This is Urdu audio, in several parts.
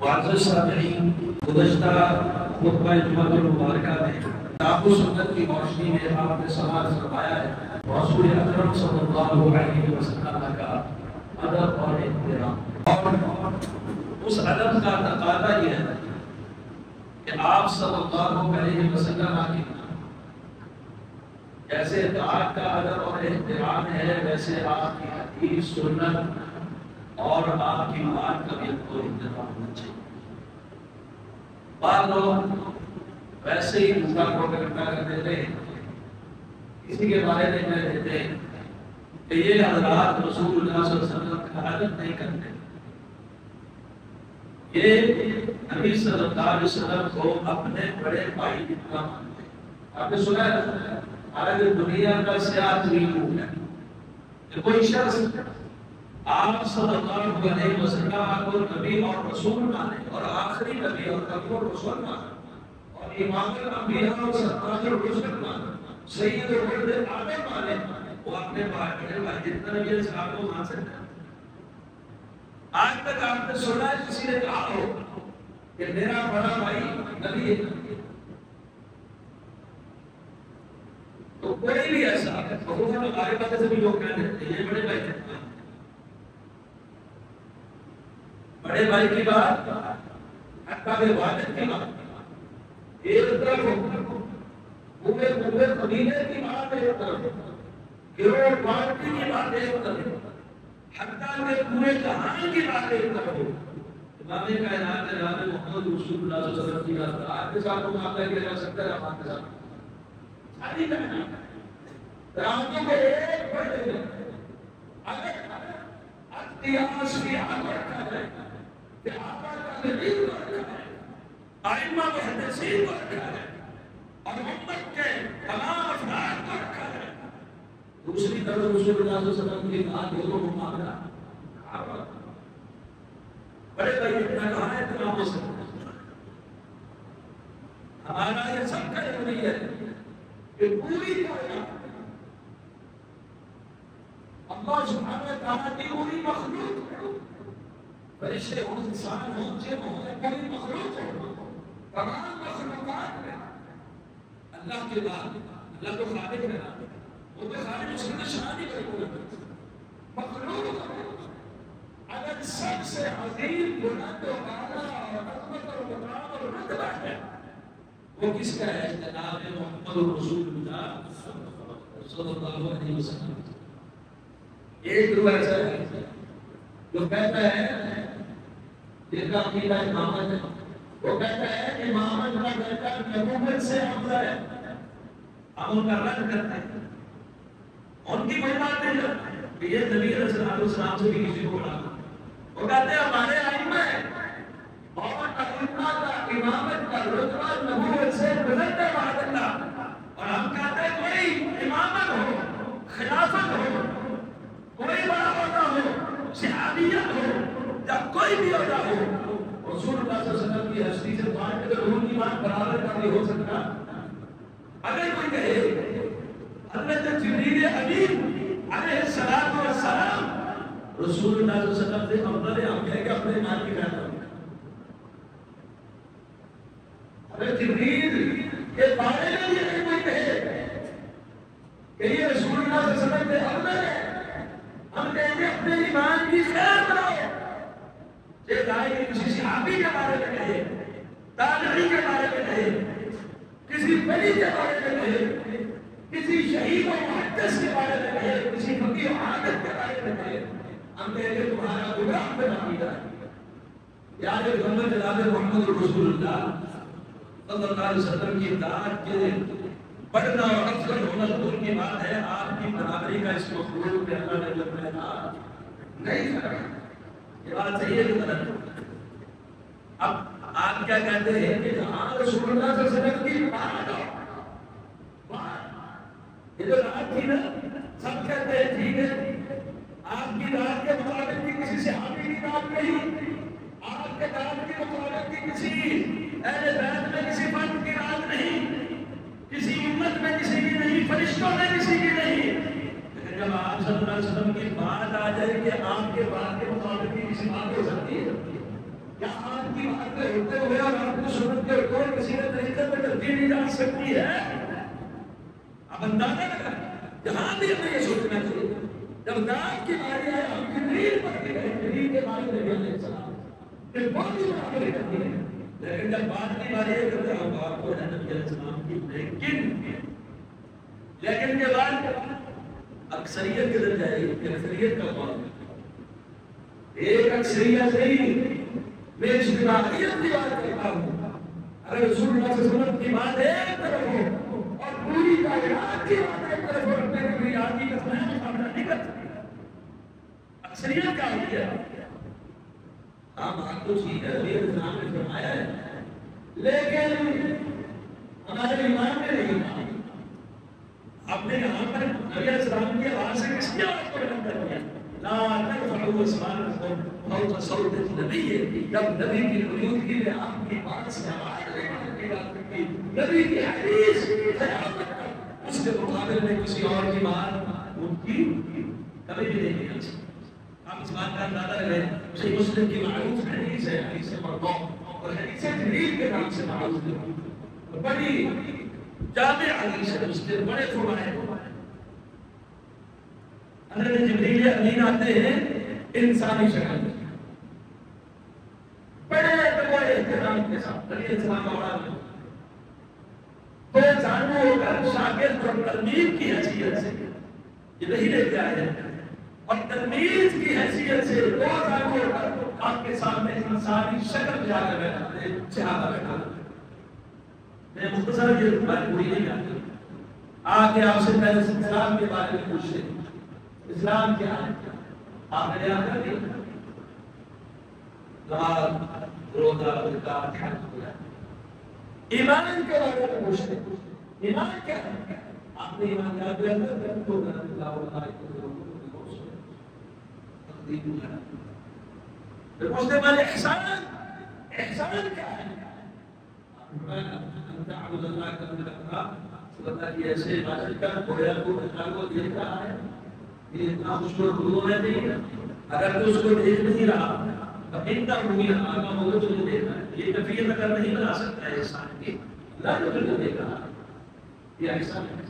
معزز سامعین، گزشتہ خطبہ جمعہ المبارکہ میں کتاب و سنت کی روشنی میں آپ نے سماعت فرمایا ہے رسول اکرم صلی اللہ علیہ وسلم کا ادب اور احترام، اور اس ادب کا تقاضا یہ ہے کہ آپ صلی اللہ علیہ وسلم کی جیسے اطاعت کا ادب اور احترام ہے، ویسے آپ کی حدیث سنت اور آپ کی بات کا بھی کو احترام ہونا چاہیے۔ بعض لوگ ویسے ہی دوسرا پروپیگنڈا کر دیتے ہیں، کسی کے بارے میں کہہ دیتے ہیں کہ یہ حضرات رسول اللہ صلی اللہ علیہ وسلم کا ادب نہیں کرتے، یہ نبی صلی اللہ علیہ وسلم کو اپنے بڑے بھائی جتنا مانتے ہیں۔ آپ نے سنا ہے حالانکہ دنیا کا سیاہ ترین ہے کہ کوئی شخص آپ صلی اللہ علیہ وسلم کو نبی اور رسول مانے، اور آخری نبی اور نبی اور رسول مانے، اور امام الانبیاء اور سرتاج الرسل مانے، سید ولد آدم مانے، وہ اپنے بڑے بھائی جتنا نبی صاحب کو مان سکتا ہے۔ آج تک آپ نے سنا ہے کسی نے کہا ہو کہ میرا بڑا بھائی نبی ہے؟ تو کوئی بھی ایسا خصوصاً ہمارے پاس سے بھی لوگ کہہ دیتے ہیں یہ بڑے بھائی ہیں۔ بڑے بھائی کی بات حقا کے والد کی بات ایک طرف، پورے قبیلے کی بات ایک طرف، گروہ پارٹی کی بات ایک طرف، حتیٰ کہ پورے جہان کی بات ایک طرف ہو۔ امام کائنات جناب محمد رسول اللہ صلی اللہ علیہ وسلم کی بات آپ کے ساتھ مقابلہ کیا جا سکتا ہے؟ آپ کے ساتھ ساری کائنات راتوں کے ایک بڑے اگر اتیاس کی آگ رکھا جائے کہ آقا کا نبی کو رکھا ہے، آئمہ محدثین کو رکھا ہے، اور امت کے تمام افراد کو رکھا ہے، دوسری طرف رسول اللہ صلی اللہ علیہ وسلم کی بات ہو تو مقابلہ بڑے بھائی اتنا کہاں ہے اتنا ہو سکتا۔ ہمارا یہ سب کا ضروری ہے کہ پوری کائنات اللہ سبحانہ وتعالیٰ کی پوری مخلوق ہو، فرشتے ہوں، انسان ہوں، جن ہوں، پوری مخلوق ہو، تمام مخلوقات میں اللہ کے بعد اللہ تو خالق ہے، وہ تو خالق اس کی شان ہی بڑی مخلوق اگر سب سے عظیم بلند و اعلیٰ اور عظمت اور مقام اور رتبہ ہے وہ کس کا ہے؟ جناب محمد رسول اللہ صلی اللہ علیہ وسلم۔ ایک گروہ ایسا ہے جو کہتا ہے جن کا عقیدہ امامت ہے، وہ کہتا ہے امامت کا درجہ نبوت سے افضل ہے، ہم ان کا رد کرتے ہیں، ان کی کوئی بات نہیں کرتے کہ یہ نبی علیہ السلام سے بھی کسی کو بڑھا، وہ کہتے ہیں ہمارے ائمہ ہیں اور ائمہ کا امامت کا رتبہ نبوت سے بلند ہے بعد اللہ، اور ہم کہتے ہیں کوئی امامت ہو، خلافت ہو، کوئی بڑا عہدہ ہو، صحابیت ہو یا کوئی بھی عہدہ ہو، رسول اللہ صلی اللہ علیہ وسلم کی ہستی سے بات کے ضرور کی بات برابر کا نہیں ہو سکتا۔ اگر کوئی کہے حضرت جبریل امین علیہ السلام رسول اللہ صلی اللہ علیہ وسلم سے افضل ہے، ہم کہیں کہ اپنے ایمان کی خیال کریں۔ حضرت جبریل کے بارے میں یہ نہیں کوئی کہے کہ یہ رسول اللہ صلی اللہ علیہ وسلم سے افضل ہے، ہم کہیں گے اپنے ایمان کی خیر کرو۔ یہ دائیں کہ کسی صحابی کے بارے میں کہے، تابعی کے بارے میں کہے، کسی ولی کے بارے میں کہے، کسی شہید و محدث کے بارے میں کہے، کسی فقیہ و عابد کے بارے میں کہے، ہم کہیں گے تمہارا گناہ پہ نتیجہ ہے۔ یاد محمد جناب محمد رسول اللہ صلی اللہ علیہ وسلم کی اطاعت کے بڑھنا اور افضل ہونا دور کی بات ہے، آپ کی برابری کا اس مخلوق میں اللہ نے جب پیدا نہیں کرا۔ یہ بات صحیح ہے کہ غلط؟ اب آپ کیا کہتے ہیں کہ جہاں رسول اللہ صلی اللہ علیہ وسلم کی بات یہ جو رات تھی نا، سب کہتے ہیں ٹھیک ہے آپ کی رات کے مطابق کی کسی صحابی کی رات نہیں، آپ کے رات کے مطابق کی کسی اہل بیت میں کسی فرد کی رات نہیں، کسی امت میں کسی کی نہیں، فرشتوں میں کسی کی نہیں، لیکن جب آپ صلی اللہ علیہ وسلم کی بات آ جائے کہ آپ کے بات کے مطابق کی کسی بات ہو سکتی ہے کیا آپ کی بات میں ہوتے ہوئے اور آپ کو سنت کے اوپر کسی نے طریقے میں تبدیل نہیں جا سکتی ہے؟ اب اندازہ لگا جہاں بھی ہمیں یہ سوچنا چاہیے جب رات کی باری آئے ہم جبریل پر گئے جبریل کے بارے میں علیہ السلام کہ بہت ہی برابری کرتی ہے لیکن جب بات کی باری ہے کرتے ہم بات کو ہے نبی علیہ السلام کی لیکن کے بعد اکثریت کدھر جائے گی کہ اکثریت کا قول ایک اکثریت نہیں میں اجتماعیت کی بات کرتا ہوں اگر رسول اللہ صلی اللہ علیہ وسلم کی بات ایک طرف ہو اور پوری کائنات کی بات ایک طرف ہو رکھنے کے لیے آدمی کا سمجھ مقابلہ نہیں کر سکتا اکثریت کا ہو گیا آپ بات تو ٹھیک ہے نبی علیہ السلام نے فرمایا ہے لیکن ہمارے ایمان میں نہیں آپ نے یہاں پر نبی علیہ السلام کی آواز سے کس کی آواز کو بلند کر دیا لا ترفعوا اصواتكم فوق صوت النبي جب نبی کی موجودگی میں آپ کی بات سے آواز نہیں نبی کی حدیث اس کے مقابلے میں کسی اور کی بات ان کی کبھی بھی نہیں نکل سکتی آپ اس بات کا اندازہ لگائیں صحیح مسلم کی معروف حدیث ہے حدیث مرفوع اور حدیث جبریل کے نام سے معروف ہے بڑی جامع حدیث ہے مسلم بڑے فوائد حضرت جبریل امین آتے ہیں انسانی شکل میں بڑے بڑے احترام کے ساتھ علیہ السلام کا تو جانو ہو کر شاگرد اور تلمید کی حیثیت سے یہ نہیں لے کے آئے اور تلمید کی حیثیت سے دو جانو ہو کر آپ کے سامنے انسانی شکل جا کر بیٹھا چہارہ بیٹھا میں مختصر یہ بات پوری نہیں کرتی آگے آپ سے پہلے اسلام کے بارے میں پوچھ رہے اسلام کیا ہے آپ نے یاد کر دیا نماز روزہ زکات حج ایمان کے بارے میں پوچھتے ایمان کیا ہے آپ نے ایمان یاد کیا تو اللہ پوچھتے والے احسان احسان کیا ہے انت عبد اللہ کا ملک اللہ کی ایسے عبادت کر گویا کو دیکھ رہا ہے یہ اتنا خوشبو حضور میں نہیں ہے اگر تو اس کو دیکھ نہیں رہا تو انتا ہوئی آگا ہوگا تو نہیں دیکھ رہا ہے یہ کفیت اگر نہیں بنا سکتا ہے احسان کی اللہ جو پھر دیکھ رہا ہے یہ احسان ہے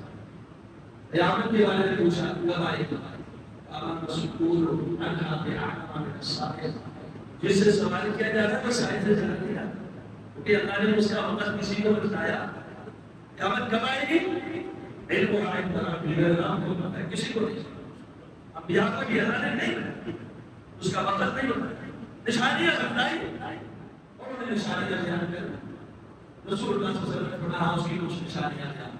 قیامت کے بارے میں پوچھا کب آئے گا آمن مسئول عنہ بِعَلَمَ مِنَ السَّائِلِ جس سے سوال کیا جاتا ہے وہ سائل سے جنت دیا کیونکہ اللہ نے اس کا وقت کسی کو بتایا قیامت کب آئے گی علم و عائد نام کو پتہ ہے کسی کو نہیں انبیاء کو بھی اللہ نے نہیں بتایا اس کا وقت نہیں بتایا نشانیاں بتائی اور انہیں نشانیاں بیان کر رسول اللہ صلی اللہ علیہ وسلم نے اس کی کچھ نشانیاں بیان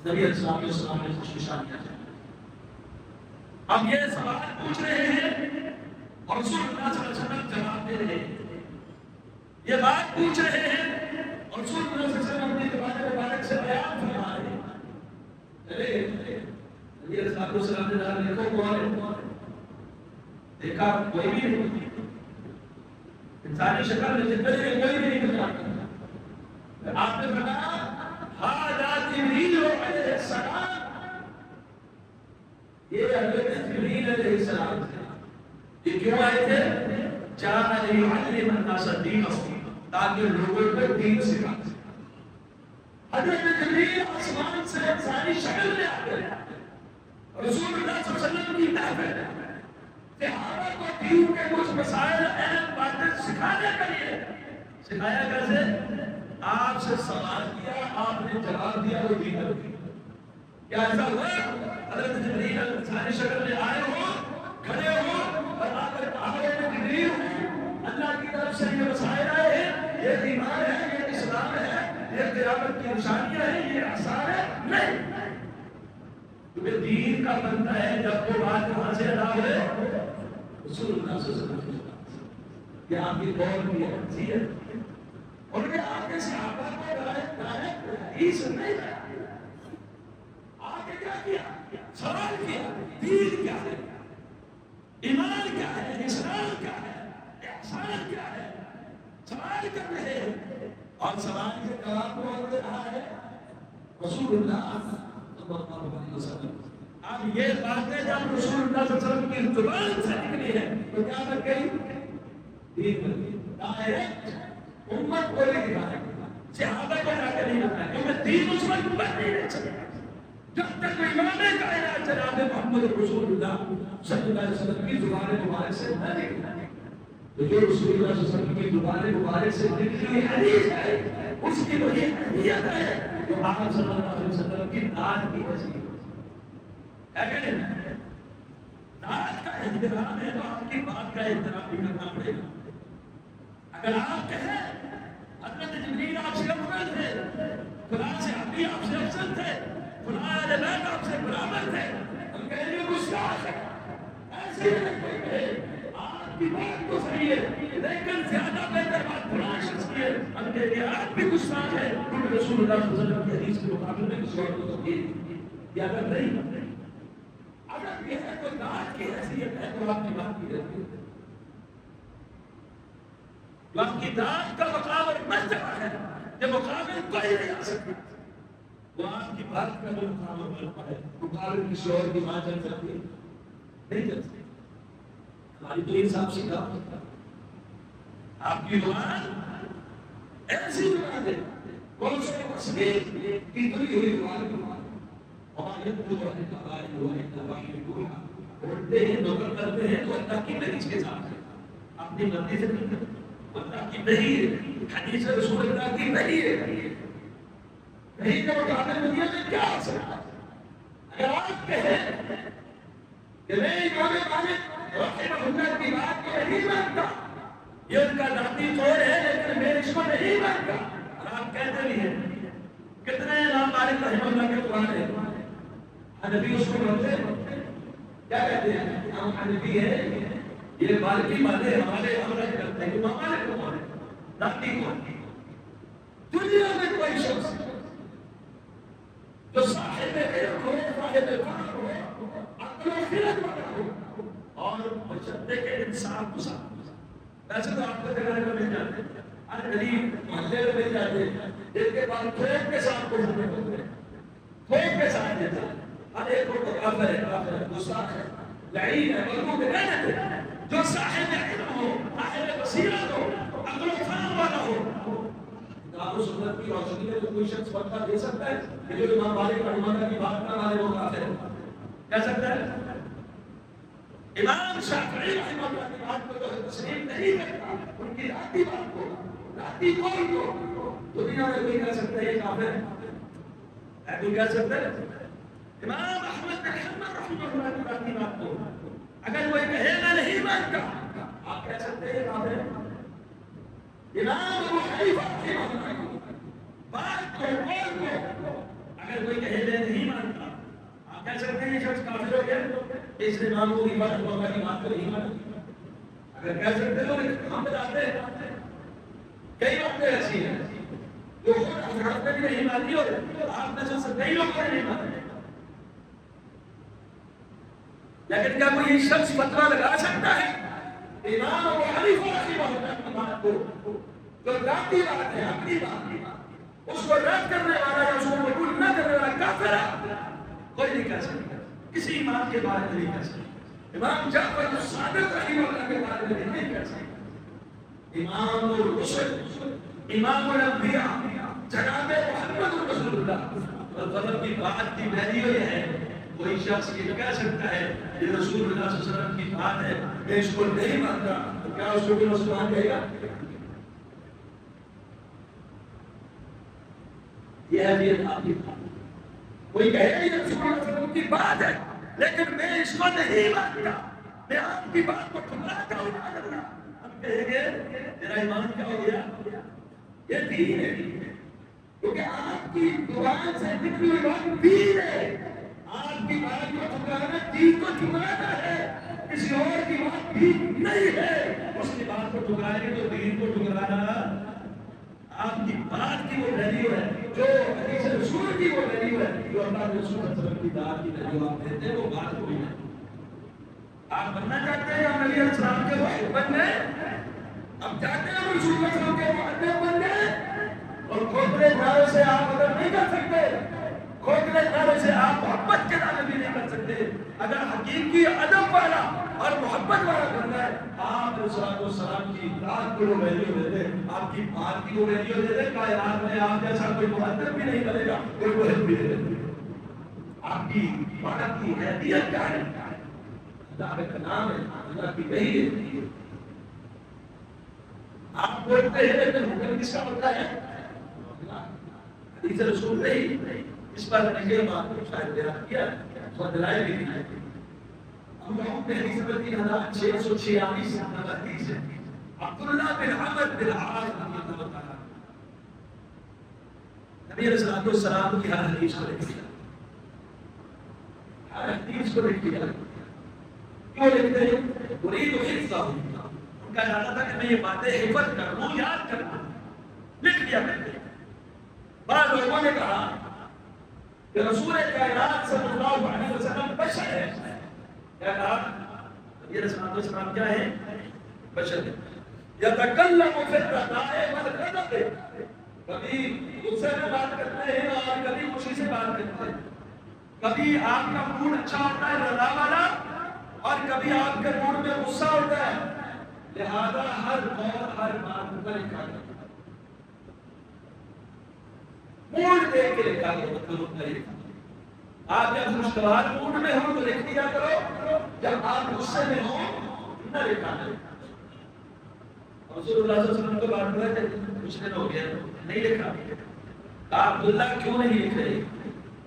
نبی علیہ السلام نے کچھ نشانیاں بیان اب یہ سوال پوچھ رہے ہیں اور رسول اللہ صلی اللہ علیہ وسلم جواب دے رہے ہیں یہ بات پوچھ رہے ہیں اور رسول اللہ صلی اللہ علیہ وسلم اپنی زبان مبارک سے بیان فرما رہے ہیں چلے نبی علیہ السلام نے کہا دیکھو کون ہے دیکھا کوئی بھی نہیں انسانی شکل میں زندگی میں کوئی بھی نہیں گزرا آپ نے فرمایا ھذا جبریل علیہ السلام یہ حضرت جبریل علیہ السلام یہ کیوں آئے تھے جاء لیعلم الناس الدین تاکہ لوگوں کو دین سکھا حضرت جبریل آسمان سے انسانی شکل میں آتے ہیں رسول اللہ صلی اللہ علیہ وسلم کی محفل صحابہ کو دین کے کچھ مسائل اہم باتیں سکھانے کے لیے سکھایا کیسے آپ سے سوال کیا آپ نے جواب دیا وہ دین کر دیا کیا ایسا ہوا حضرت جبریل انسانی شکل میں آئے ہو کھڑے ہو اور آپ نے کہا ہے جبریل اللہ کی طرف سے یہ مسائل آئے ہیں یہ ایمان ہے یہ اسلام ہے یہ قیامت کی نشانیاں ہیں یہ احسان ہے نہیں کیونکہ دین کا بنتا ہے جب وہ بات کہاں سے ادا ہوئے رسول اللہ صلی اللہ علیہ وسلم کہ آپ کی قول کی حیثیت اور کہ آپ کے صحابہ کو ڈائریکٹ حدیث نہیں ہے آپ نے کیا کیا سوال کیا دین کیا ہے ایمان کیا ہے اسلام کیا ہے احسان کیا ہے سوال کر رہے ہیں اور سوال کے جواب کو دے رہا ہے رسول اللہ اب یہ باتیں جب رسول اللہ صلی اللہ علیہ وسلم کی زبان سے نکلی ہے تو کیا بن گئی ڈائریکٹ امت کو نہیں دکھانا، صحابہ کو جا کے نہیں بتایا، کیونکہ دین اس وقت بن نہیں چلے جب تک امام کائنات جناب محمد رسول اللہ صلی اللہ علیہ وسلم کی زبان مبارک سے نہ نکلے۔ تو جو رسول اللہ صلی اللہ علیہ وسلم کی زبان مبارک سے نکلی حدیث ہے اس کی وہی اہمیت ہے جو آپ صلی اللہ علیہ وسلم کی ذات کی حیثیت ہے کہ نہیں؟ ذات کا احترام ہے تو آپ کی بات کا احترام بھی کرنا پڑے گا۔ اگر آپ کہیں حضرت جبریل آپ سے افضل تھے، فلاں صحابی آپ سے افضل تھے، فلاں اہل بیت آپ سے برابر تھے، ہم کہیں گے گستاخ ہے، ایسے نہیں کہیں گے۔ آپ کی بات تو صحیح ہے لیکن زیادہ بہتر بات فلاں شخص کی ہے، ہم کہیں گے آپ بھی گستاخ ہے، کیونکہ رسول اللہ صلی اللہ علیہ وسلم کی حدیث کے مقابلے میں کسی اور کو یہ اگر نہیں، اگر یہ ہے کوئی ذات کی حیثیت ہے تو آپ کی بات کی حیثیت ہے، جو آپ کی ذات کا مقابل مرتبہ ہے، یہ مقابل کوئی نہیں آ سکتا، وہ آپ کی بات کا جو مقابل ہے مقابل کسی اور کی بات چل سکتی ہے نہیں چل سکتی۔ ہماری تو انصاف سیکھا آپ کی زبان ایسی زبان ہے کون سے مسئلے اتنی ہوئی زبان اور یہ تو ہے قواعد و قواعد کولا بولتے ہیں نقل کرتے ہیں تو اللہ کی نبی کے ساتھ اپنی مرضی سے نہیں کرتے، اللہ کی نہیں ہے، حدیث رسول اللہ کی نہیں ہے، نہیں کہ مقابل دنیا میں کیا ہو سکتا ہے؟ اگر آپ کہیں کہ میں امام مالک رحمہ اللہ کی بات کو نہیں مانتا، یہ ان کا ذاتی قول ہے لیکن میں اس کو نہیں مانتا، اور آپ کہتے بھی ہیں کتنے امام مالک رحمہ اللہ کے قرآن ہے، حنفی اس کو مانتے ہیں، کیا کہتے ہیں ہم حنفی ہیں، یہ مالکی مانے ہمارے ہم رد کرتے ہیں، امام مالک کو مانے ذاتی قول۔ دنیا میں کوئی شخص جو صاحب علم ہو، صاحب فقہ ہو، عقل و خرد والا ہو اور بشرطے کے انصاف کو ساتھ، ایسے تو آپ کو جگہ جگہ مل جاتے ہیں، ہر غریب محلے میں مل جاتے ہیں جن کے بعد تھوک کے ساتھ کو ہوتے ہیں، تھوک کے ساتھ دیتے ہیں، ہر ایک کو کافر ہے، گستاخ ہے، لعین ہے، ملعون ہے، جو صاحب علم ہو، صاحب بصیرت ہو، عقل و فہم والا ہو، کتاب و سنت کی روشنی میں کوئی شخص فتویٰ دے سکتا ہے کہ جو امام مالک رحمہ اللہ کی بات نہ مانے وہ کافر ہے؟ کہہ سکتا ہے؟ امام شافعی رحمہ اللہ کی بات کو جو تسلیم نہیں کرتا، ان کی ذاتی بات کو، ذاتی قول کو، دنیا میں کوئی کہہ سکتا ہے یہ کافر ہے؟ کوئی کہہ سکتا ہے؟ امام احمد بن حنبل رحمہ اللہ کی بات کو اگر کوئی کہے میں نہیں مانتا، آپ کہہ سکتے ہیں یہ کافر ہے؟ امام ابو حنیفہ رحمہ اللہ کی بات کو، قول کو اگر کوئی کہے میں نہیں مانتا، آپ کہہ سکتے ہیں یہ شخص کافر ہو گیا، اس نے امام ابو حنیفہ رحمہ اللہ کی بات کو نہیں مانتا؟ اگر کہہ سکتے تو ہم بتاتے ہیں کئی باتیں ایسی ہیں جو خود حضرت نے بھی نہیں مانی اور آپ میں سے کئی لوگ نہیں مانتے، لیکن کیا کوئی شخص فتویٰ لگا سکتا ہے امام ابو حنیفہ رحمہ اللہ کی بات کو جو ذاتی بات ہے، اپنی بات، اس کو رد کرنے والا یا اس کو قبول نہ کرنے والا کافر ہے؟ کوئی نہیں کہہ سکتا، کسی امام کے بارے میں نہیں کہہ سکتا، امام جعفر الصادق رحمہ اللہ کے بارے میں نہیں کہہ سکتا، امام الرسل، امام الانبیاء جناب محمد رسول اللہ والغرب کی بات کی ویلیو یہ ہے، کوئی شخص یہ کہہ سکتا ہے یہ رسول اللہ صلی اللہ علیہ وسلم کی بات ہے میں اس کو نہیں مانتا، تو کیا اس کو بھی مسلمان کہے گا؟ یہ حدیث آپ کی بات، کوئی کہے گا یہ رسول اللہ صلی اللہ علیہ وسلم کی بات ہے لیکن میں اس کو نہیں مانتا، میں آپ کی بات کو ٹھکراتا ہوں، ہم کہیں گے تیرا ایمان کیا ہو گیا؟ یہ دین ہے، کیونکہ آپ کی زبان سے نکلی ہوئی بات دین ہے، آپ کی بات کو ٹھکرانا دین کو ٹھکرانا ہے، کسی اور کی بات دین نہیں ہے، اس کی بات کو ٹھکرائیں گے تو دین کو ٹھکرانا، آپ کی بات کی وہ ویلیو ہے جو حدیث رسول کی وہ ویلیو ہے جو اللہ کے رسول صلی اللہ علیہ وسلم کی بات کی ویلیو آپ دیتے ہیں، وہ بات کو بھی ہے۔ آپ بننا چاہتے ہیں ہم نبی علیہ السلام کے واحد بن گئے، اب چاہتے ہیں ہم رسول اللہ صلی اللہ علیہ وسلم کے واحد بن گئے، اور کھوکھلے نعرے سے آپ اگر نہیں کر سکتے، کھوکھلے نعرے سے آپ محبت کے نعرے بھی نہیں کر سکتے، اگر حقیقی ادب والا اور محبت والا بندہ ہے، آپ السلام کی ذات کو ویلیو دیتے، آپ کی بات کی ویلیو دیتے، کائنات میں آپ جیسا کوئی مہذب بھی نہیں بنے گا، کوئی مہذب بھی نہیں بنے گا۔ آپ کی بات کی حیثیت کیا ہے؟ اللہ کا نام ہے، اللہ کی وحی ہے۔ آپ بولتے ہیں لیکن حکم کس کا ہوتا ہے؟ حدیث رسول نہیں، اس پر میں نے بات کو شاید بیان کیا اور دلائل بھی دی۔ ہم لوگوں نے حدیث پر 3646 نمبر حدیث ہے، عبداللہ بن عمر بن العاص رضی اللہ عنہ، نبی علیہ الصلوۃ والسلام کی ہر حدیث کو لکھ دیا، ہر حدیث کو لکھ دیا۔ کیوں لکھتے ہیں؟ اريد حفظہ، ان کا ارادہ تھا کہ میں یہ باتیں حفظ کر لوں، یاد کر لوں، لکھ دیا کرتے۔ بعض لوگوں نے کہا کہ رسول کائنات صلی اللہ علیہ وسلم بشر ہے، کیا کہا؟ نبی علیہ السلام کیا ہے؟ بشر ہے۔ یتکلم فی الرخاء والغضب، کبھی غصے میں بات کرتے ہیں اور کبھی خوشی سے بات کرتے ہیں، کبھی آپ کا موڈ اچھا ہوتا ہے رضا والا اور کبھی آپ کے موڈ میں غصہ ہوتا ہے، لہذا ہر دور ہر بات پر لکھا گیا، موڈ دیکھ کے لکھا گیا۔ آپ جب خوشگوار موڈ میں ہوں تو لکھ دیا کرو، جب آپ غصے میں ہوں نہ لکھا کرو۔ رسول اللہ صلی اللہ علیہ وسلم کو بات کرا کہ کچھ دن ہو گیا نہیں لکھا، کہا عبداللہ کیوں نہیں لکھ رہے؟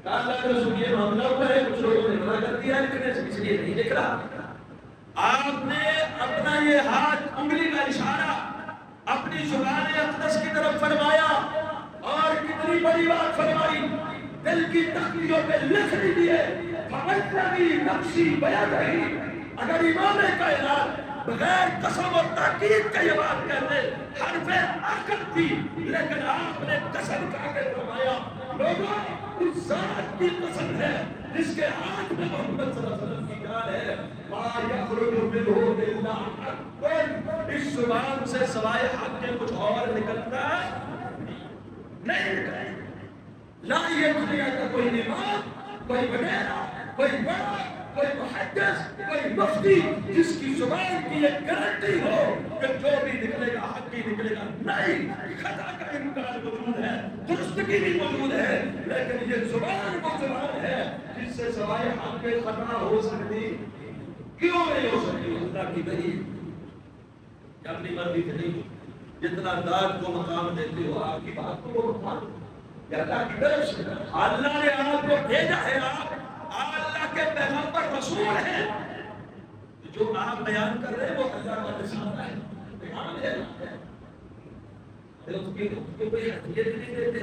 کہا اللہ کے رسول یہ معاملہ ہوا ہے، کچھ لوگوں نے منع کر دیا لکھنے سے، اس لیے نہیں لکھ رہا۔ آپ نے اپنا یہ ہاتھ انگلی کا اشارہ اپنی زبان اقدس کی طرف فرمایا اور کتنی بڑی بات فرمائی، دل کی تخلیوں پہ لکھ دیجئے فَوَلَّذِي نَفْسِي بِيَدِهِ۔ اگر امام کائنات بغیر قسم اور تاکید کا یہ بات کہتے حرف عقل تھی، لیکن آپ نے قسم کھا کے فرمایا لوگوں اس ذات کی قسم ہے جس کے ہاتھ میں محمد صلی اللہ علیہ وسلم کی جان ہے، مَا يَخْرُجُ مِنْهُ إِلَّا حَقٌّ، اس زبان سے سوائے حق کے کچھ اور نکلتا نہیں نکلتا۔ لا یہ دنیا کا کوئی امام، کوئی وغیرہ، کوئی بڑا، کوئی محدث، کوئی مفتی جس کی زبان کی یہ گارنٹی ہو کہ جو بھی نکلے گا حق ہی نکلے گا، نہیں، خطا کا امکان موجود ہے، درستگی بھی موجود ہے، لیکن یہ زبان وہ زبان ہے جس سے سوائے حق کے خطا ہو سکتی کیوں نہیں ہو سکتی؟ اللہ کی وحی اپنی مرضی سے نہیں، جتنا ذات کو مقام دیتے ہو آپ کی بات کو وہ مقام اللہ کی طرف سے، اللہ نے آپ کو بھیجا ہے، آپ اللہ کے پیغمبر رسول ہیں، جو آپ بیان کر رہے ہیں وہ اللہ کا رسالہ ہے، بیان ہے، اس کی کوئی حیثیت نہیں دیتے۔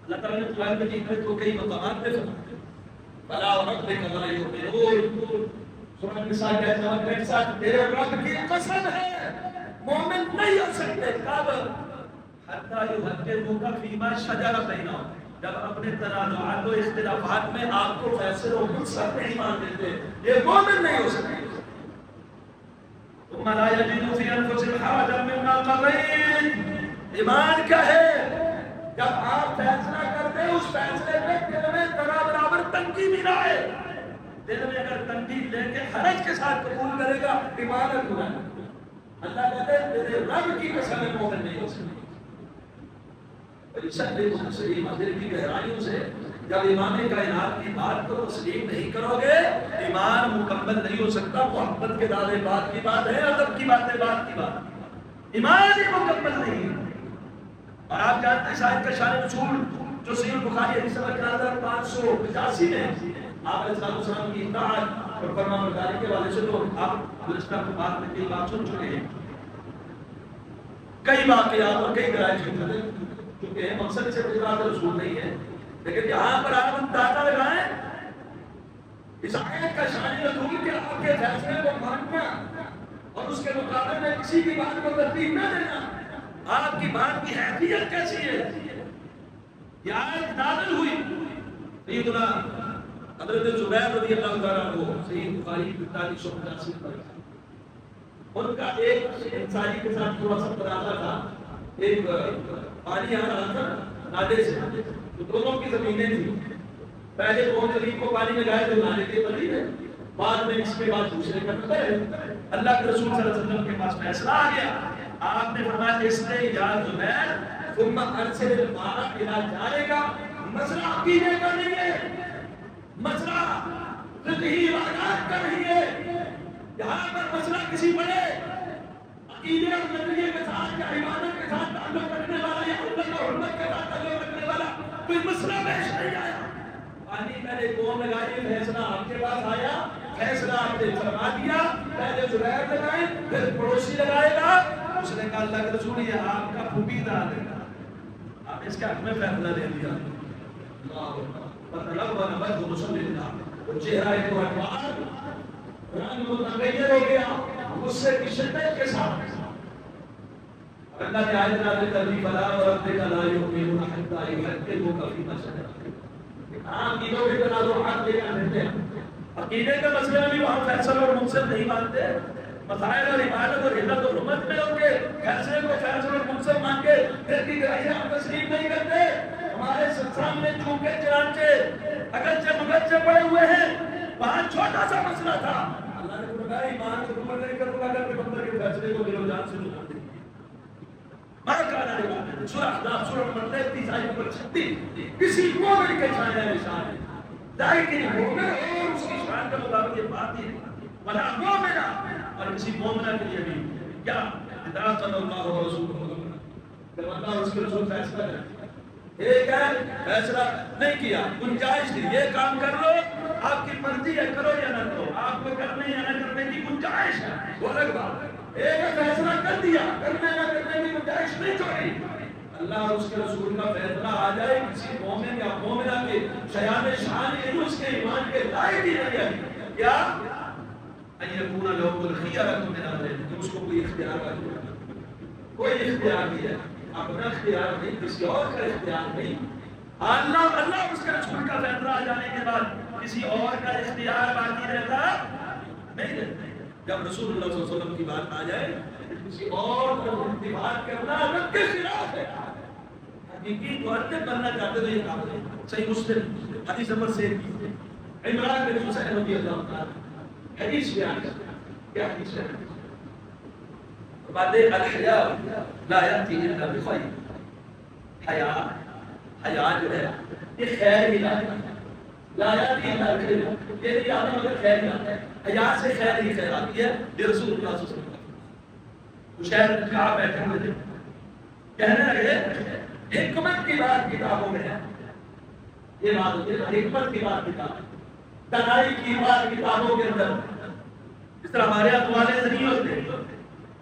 اللہ تعالیٰ نے قرآن مجید میں تو کئی مقامات پہ فرمایا فَلَا وَرَبِّكَ لَا يُؤْمِنُونَ، سورۃ النساء کے آیت نمبر 65، تیرے رب کی قسم ہے مومن نہیں ہو سکتے کب حتیٰ یحکموک فیما شجر بینہم، جب اپنے تنازعات و اختلافات میں آپ کو فیصلے و مقصد نہیں مان دیتے، یہ مومن نہیں ہو سکتے۔ ثم لا یجدوا فی انفسہم حرجا مما قضیت، ایمان کیا ہے؟ جب آپ فیصلہ کرتے ہیں اس فیصلے میں دل میں ذرا برابر تنگی بھی نہ آئے، دل میں اگر تنگی لے کے حرج کے ساتھ قبول کرے گا ایمان ادھورا ہے۔ اللہ کہتے ہیں تیرے رب کی قسم مومن نہیں ہو سکتے۔ دل کی گہرائیوں سے جب امام کائنات کی بات کو تسلیم نہیں کرو گے ایمان مکمل نہیں ہو سکتا۔ محبت کے دعوے بات کی بات ہے، ادب کی باتیں بات کی بات، ایمان ہی مکمل نہیں ہے۔ اور آپ جانتے ہیں شاید کا شان رسول جو صحیح بخاری حدیث نمبر 585 میں آپ علیہ السلام کی اطاعت اور فرما برداری کے حوالے سے تو آپ گزشتہ بات میں کئی بات سن چکے ہیں، کئی واقعات اور کئی گرائش چکے ہیں، مقصد سے اطاعت رسول نہیں ہے، لیکن یہاں پر آپ اندازہ لگائیں اس آیت کا شان رسول کے آپ کے فیصلے کو ماننا اور اس کے مقابلے میں کسی کی بات کو ترتیب نہ دینا، آپ کی بات کی حیثیت کیسی ہے؟ یہ آیت نازل ہوئی سیدنا حضرت زبیر رضی اللہ تعالیٰ عنہ، صحیح بخاری 4585 پر، ان کا ایک انسانی کے ساتھ تھوڑا سا تنازع تھا، ایک پانی آ رہا تھا نالے سے، تو دونوں کی زمینیں تھیں، پہلے کون غریب کو پانی میں گائے تو نالے کے قریب ہے، بعد میں اس کے بعد دوسرے کرتے ہیں. اللہ کے رسول صلی اللہ علیہ وسلم کے پاس فیصلہ آ گیا. آپ نے فرمایا اس نے یا زبیر ثم ارسل الماء الى جارك. مسئلہ عقیدے کا نہیں ہے, مسئلہ فقہی عبادات کا نہیں ہے. یہاں پر مسئلہ کسی بڑے عقیدے اور نظریے کے ساتھ یا عبادت کے ساتھ تعلق رکھنے والا یا اللہ اور حرمت کے ساتھ تعلق رکھنے والا کوئی مسئلہ پیش نہیں آیا. پانی پہلے قوم لگائی, فیصلہ آپ کے پاس آیا, فیصلہ آپ نے فرما دیا. پہلے زبیر لگائے, پھر پڑوسی لگائے گا. اس نے کہا اللہ کے رسول یہ آپ کا پھوپھی تھا, آپ اس کے حق میں فیصلہ دے دیا. مطلب نبت رسول اللہ وہ چہرہ کو اٹوار رنگ متغیر ہو گیا غصے کی شدت کے ساتھ. اللہ نے آیت نازل کر دی فلا وربک لا یؤمنون حتی یحکموک فیما شجر. عقیدوں کے تنازعات لے کر رہتے ہیں, عقیدے کے مسئلے میں بھی وہاں فیصلہ اور منصف نہیں مانتے. مسائل اور عبادت اور عزت اور حرمت میں ان کے فیصلے کو فیصلہ اور منصف مان کے پھر بھی ہم تسلیم نہیں کرتے. ہمارے سامنے چونکے چنانچہ اگرچہ مگرچہ پڑے ہوئے ہیں, وہاں چھوٹا سا مسئلہ تھا. اللہ نے فرمایا ایمان سے قبول نہیں کروں گا اگر پیغمبر کے فیصلے کو دل و جان سے نہیں کرتے. سورہ احزاب سورہ نمبر 33 آیت نمبر 36 کسی مومن کے شان ہے نشان ہے. لیکن مومن اور اس کی شان کے مطابق یہ بات ہی ولا مومنہ, اور کسی مومنہ کے لیے بھی کیا اذا قضى اللہ ورسولہ, جب اللہ اور اس کے رسول فیصلہ کرتے ایک ہے فیصلہ نہیں کیا, گنجائش تھی یہ کام کر لو, آپ کی مرضی ہے کرو یا نہ کرو, آپ کو کرنے یا نہ کرنے کی گنجائش ہے, وہ الگ بات ہے. ایک فیصلہ کر دیا, کرنے نہ کرنے کی گنجائش نہیں چھوڑی. اللہ اور اس کے رسول کا فیصلہ آ جائے کسی مومن یا مومنہ کے شیان شان علم اس کے ایمان کے لائق ہی نہیں ہے. کیا ان یکون لهم الخیرۃ من امرهم, کہ اس کو کوئی اختیار نہیں, کوئی اختیار نہیں ہے, اپنا اختیار نہیں, کسی اور کا اختیار نہیں. اللہ اور اس کے رسول کا فیصلہ آ جانے کے بعد کسی اور کا اختیار باقی رہتا نہیں رہتا. جب رسول اللہ صلی اللہ علیہ وسلم کی بات آ جائے کسی اور پر اتباع کرنا رب کے خلاف ہے. حقیقی معتد بننا چاہتے تو یہ کام ہے. صحیح مسلم حدیث نمبر 6 عمران بن حسین رضی اللہ عنہ حدیث بیان کرتے ہیں. کیا حدیث ہے؟ فرماتے الحیاء لا یأتی الا بخیر. حیا جو ہے یہ خیر ہی لا یأتی الا بخیر, یہ نہیں آتا مگر خیر ہی آتا ہے. حیا سے خیر ہی خیر آتی ہے. یہ رسول اللہ صلی اللہ علیہ وسلم وہ شہر کہاں بیٹھے ہوئے تھے, کہنے لگے حکمت کی بات کتابوں میں ہے. یہ بات ہوتی ہے حکمت کی بات کتاب, دانائی کی بات کتابوں کے اندر, اس طرح ہمارے یہاں دوالے نہیں ہوتے.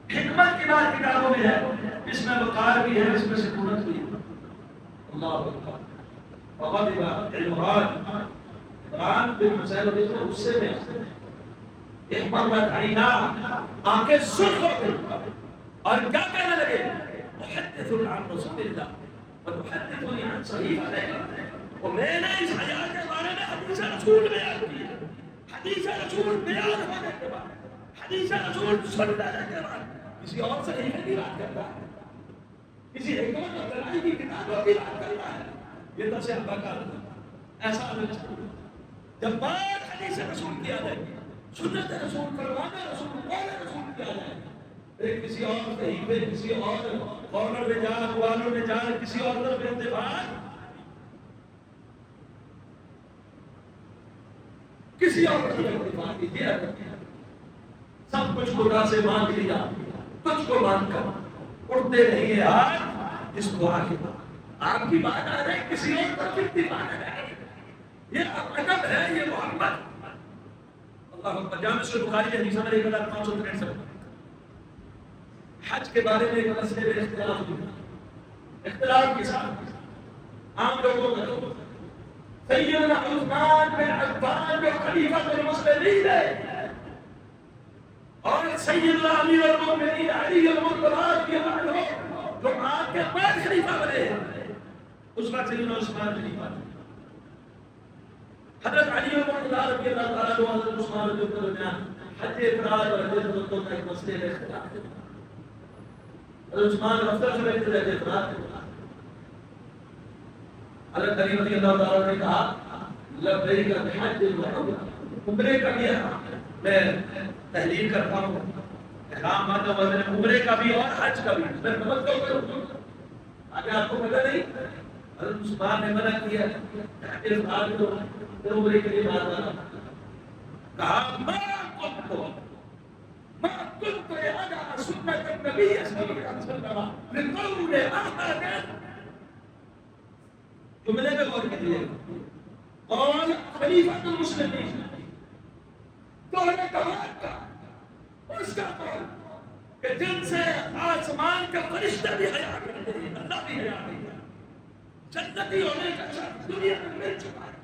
حکمت کی بات کتابوں میں ہے, اس میں وقار بھی ہے, اس میں سکونت بھی ہے. اللہ اکبر. وغضب عمران بن حسین رضی اللہ عنہ غصے میں احمرت عینا, آنکھیں سرخ ہو گئی, اور کیا کہنے لگے محدث عن رسول اللہ وتحدثني عن صحیح علیہ. اور میں نے اس حیا کے بارے میں حدیث رسول بیان کی ہے. حدیث رسول بیان ہونے کے بعد, حدیث رسول سننے کے بعد کسی اور سے نہیں بات کرتا ہے, کسی حکمت اور دلائی کی کتابوں کی بات کرتا ہے. یہ تو صحابہ کا ایسا نہیں. جب بات حدیث رسول کیا جائے, سنت رسول, فرمان رسول, قول رسول کیا جائے, پھر کسی اور کہیں پہ کسی اور کارنر میں جا, اخباروں میں جا, کسی اور طرف اتفاق, کسی اور طرف اتفاق کیجیے. سب کچھ خدا سے مانگ لیا, کچھ کو مانگ کر اٹھتے نہیں ہیں آج اس دعا کے بعد آپ کی بات آ جائے کسی اور طرف اتفاق آ جائے. یہ ادب ہے, یہ محبت. اللہ اکبر. جامع صحیح بخاری حدیث نمبر 1563. حج کے بارے میں ایک مسئلے میں اختلاف ہوا. اختلاف کے ساتھ عام لوگوں کا سیدنا عثمان بن عفان جو خلیفۃ المسلمین ہے, اور سیدنا امیر المؤمنین علی المرتضی رضی اللہ عنہ جو آپ کے بعد خلیفہ بنے ہیں, اس وقت سیدنا عثمان خلیفہ تھے. حضرت علی المرتضی رضی اللہ تعالیٰ عنہ حضرت عثمان رضی اللہ عنہ حج افراد اور حج تمتع کا ایک مسئلے میں اختلاف ہے. حضرت عثمان رفتہ سے بیٹھتے رہتے افراد کے بعد حضرت علی رضی اللہ تعالیٰ نے کہا لبیک بحج وعمرہ, عمرے کا کیا میں تحلیل کرتا ہوں، احرام باندھا ہوا میں نے عمرے کا بھی اور حج کا بھی، میں توجہ کروں، آگے آپ کو پتہ نہیں حضرت عثمان نے منع کیا افراد کو عمرے کے لیے باندھنا، کہا ما كنت لأدع سنة النبي صلى الله عليه وسلم لقول أحد جملے میں غور کیجیے، قال خلیفۃ المسلمین، دوہرے کمال کا اس کا قول کہ جن سے آسمان کا فرشتہ بھی حیا کرتے ہیں، اللہ بھی حیا کرتا ہے، جنتی ہونے کا شرط دنیا میں مل چکا ہے،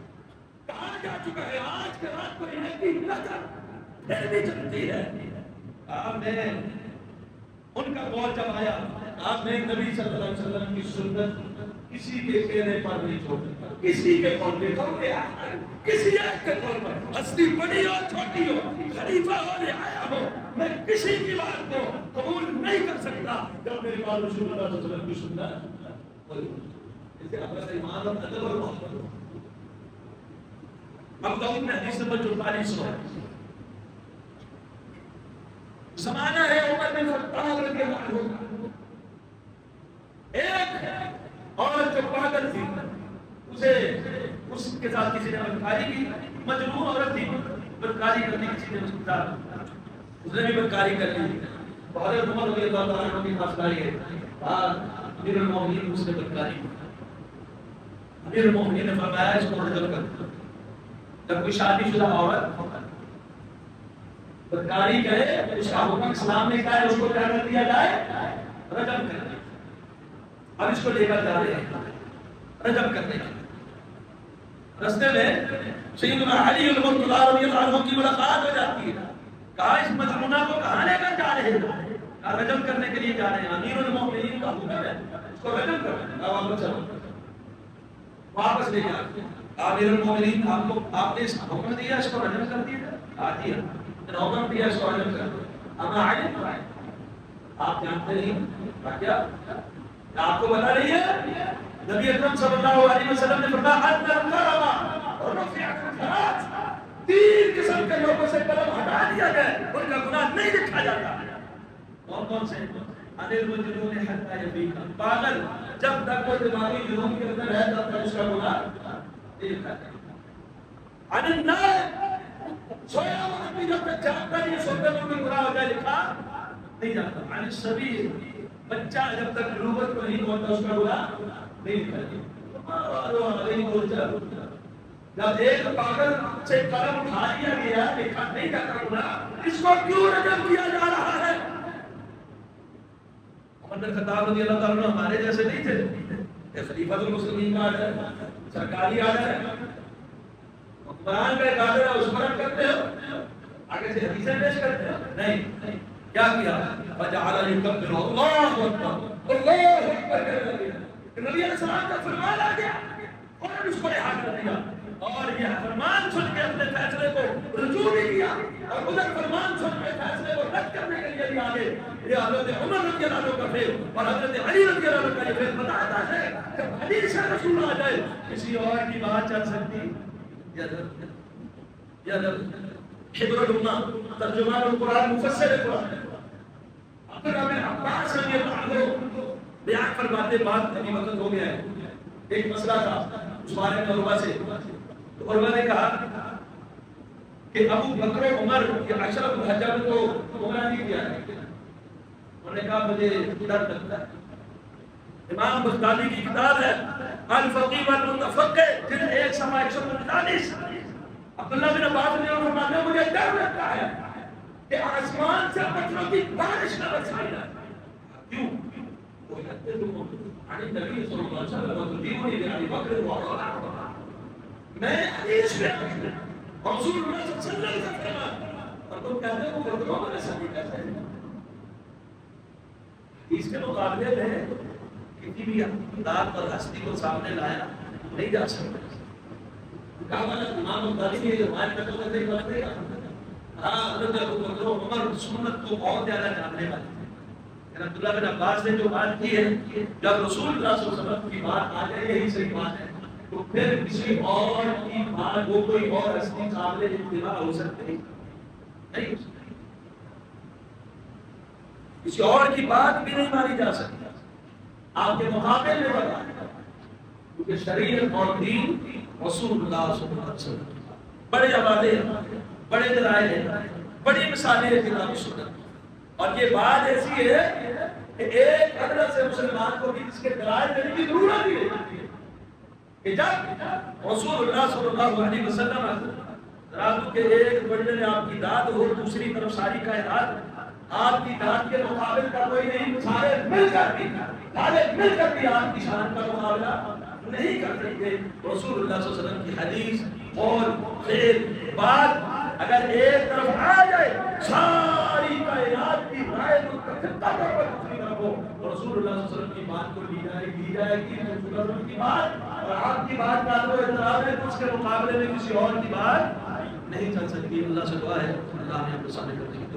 کہا جا چکا ہے آج کے رات کو انہیں کی نظر پھر بھی چلتی ہے۔ آپ نے ان کا قول جب آیا، آپ نے نبی صلی اللہ علیہ وسلم کی سنت کسی کے کہنے پر نہیں چھوڑتا، کسی کے قول پہ کسی ایک کے قول پر، ہستی بڑی ہو چھوٹی ہو، خلیفہ ہو یا آیا ہو، میں کسی کی بات کو قبول نہیں کر سکتا جب میری بات رسول اللہ صلی اللہ علیہ وسلم کی سنت اسے اپنا ایمان اور ادب اور محبت۔ اب داؤد میں حدیث نمبر 44 ہے، زمانہ ہے عمر بن خطاب رضی اللہ عنہ، ایک عورت جو پاگل تھی، اسے اس کے ساتھ کسی نے بدکاری کی، مجنون عورت تھی، بدکاری کرنے کسی نے اس کے ساتھ، اس نے بھی بدکاری کر لی، حضرت عمر رضی اللہ عنہ کی پاس لائی ہے، امیر المومنین اس نے بدکاری کی، امیر المومنین نے فرمایا اس کو رجم کر، جب کوئی شادی شدہ عورت بدکاری کرے اس کا حکم اسلام نے کہا ہے اس کو کیا کر دیا جائے، رجم کر دیا۔ اب اس کو لے کر جا رہے ہیں رجم کرنے کا، رستے میں سیدنا علی المرتضی رضی اللہ عنہ کی ملاقات ہو جاتی ہے، کہا اس مجنونہ کو کہاں لے کر جا رہے ہیں، کہا رجم کرنے کے لیے جا رہے ہیں، امیر المومنین کا حکم ہے اس کو رجم کرنا، واپس چلو، واپس لے جا، امیر المومنین آپ نے اس حکم دیا اس کو رجم کر دیا، آتی ہے حکم دیا اس کو رجم کر دیا، اما علی آپ جانتے نہیں کیا آپ کو بتا رہی ہے، نبی اکرم صلی اللہ علیہ وسلم نے فرمایا ان القلم رفعت الفرات، تین قسم کے لوگوں سے قلم ہٹا دیا گیا، ان کا گناہ نہیں لکھا جاتا۔ کون کون سے؟ ان المجنون حتى يفيق، پاگل جب تک وہ دماغی جنون کے اندر ہے تب تک اس کا گناہ نہیں لکھا جاتا۔ ان النائم، سویا ہوا آدمی جب تک جاگتا نہیں سوتے میں کوئی گناہ ہو جائے لکھا نہیں جاتا۔ عن الصبی، بچہ جب تک بلوغت کو نہیں ہوتا اس کا گناہ نہیں نکلتا۔ جب ایک پاگل سے قلم اٹھا لیا گیا لکھا نہیں جاتا گناہ، اس کو کیوں رجم کیا جا رہا ہے؟ عمر بن خطاب رضی اللہ عنہ ہمارے جیسے نہیں تھے، خلیفۃ المسلمین کا آڈر ہے، سرکاری آڈر ہے، حکمران کا ایک آڈر ہے، اس پر ہم کرتے ہو، آگے سے حدیثیں پیش کرتے ہو، نہیں، کیا کیا؟ فجعل يكبر اللہ اکبر اللہ اکبر، نبی علیہ السلام کا فرمان آ گیا اور اس کو رہا کر دیا، اور یہ فرمان سن کے اپنے فیصلے کو رجوع بھی کیا، اور ادھر فرمان سن کے فیصلے کو رد کرنے کے لیے بھی آگے۔ یہ حضرت عمر رضی اللہ عنہ کا فعل اور حضرت علی رضی اللہ عنہ کا یہ فعل بتاتا ہے کہ حدیث رسول آ جائے کسی اور کی بات چل سکتی یا حبر الامہ ترجمان القرآن مفسر قرآن عبداللہ بن عباس رضی اللہ عنہ بیان فرماتے بات ابھی وقت ہو گیا ہے، ایک مسئلہ تھا اس بارے میں عروہ سے، تو عروہ نے کہا کہ ابو بکر و عمر یہ اشرف الحجر کو گمراہ نہیں کیا ہے، انہوں نے کہا مجھے ڈر لگتا ہے۔ امام بغدادی کی کتاب ہے الفقیہ والمتفقہ جلد 1 صفحہ 145، عبداللہ بن عباس نے فرمایا مجھے ڈر لگتا ہے کہ آسمان سے پتھروں کی بارش نہ برسائی جائے۔ کیوں؟ عن النبي صلى الله عليه وسلم وتدينني لأبي بكر وعمر، میں حدیث میں رسول اللہ صلی اللہ علیہ وسلم اور تم کہتے ہو کہ تم ہمارے ساتھ کیسے ہیں؟ اس کے مقابلے میں کسی بھی ذات اور ہستی کو سامنے لایا نہیں جا سکتا۔ کہا والا امام بخاری نے روایت نقل کرتے ہی بات نہیں کرتا، حضرت ابو بکر و عمر سنت کو بہت زیادہ جاننے والے تھے۔ عبداللہ بن عباس نے جو بات کی ہے جب رسول اللہ صلی اللہ علیہ وسلم کی بات آ جائے یہی صحیح بات ہے تو پھر کسی اور کی بات وہ کوئی اور ہستی قابل اتباع ہو سکتے ہیں۔ نہیں ہو سکتی، کسی اور کی بات بھی نہیں مانی جا سکتی آپ کے مقابل میں بتا، کیونکہ شریعت اور دین رسول اللہ صلی اللہ علیہ وسلم بڑے حوالے ہیں، بڑے دلائل ہیں، بڑی مثالیں ہیں کتاب و سنت، اور یہ بات ایسی ہے کہ ایک حضرت سے مسلمان کو بھی اس کے دلائل دینے کی ضرورت ہی ہے کہ جب رسول اللہ صلی اللہ علیہ وسلم راتوں کے ایک بجے میں آپ کی داد ہو، دوسری طرف ساری کائنات آپ کی داد کے مقابل کا کوئی نہیں، سارے مل کر بھی آپ کی شان کا مقابلہ نہیں کر سکتے۔ رسول اللہ صلی اللہ علیہ وسلم کی حدیث اور فعل بات اگر ایک طرف آ جائے، ساری کائنات کی رائے متفقہ پر دوسری طرف ہو، رسول اللہ صلی اللہ علیہ وسلم کی بات کو لی جائے گی، رسول اللہ وسلم کی بات اور آپ کی بات کا تو احترام ہے، اس کے مقابلے میں کسی اور کی بات نہیں چل سکتی۔ اللہ سے دعا ہے اللہ نے ہم کو ثابت کر دیا۔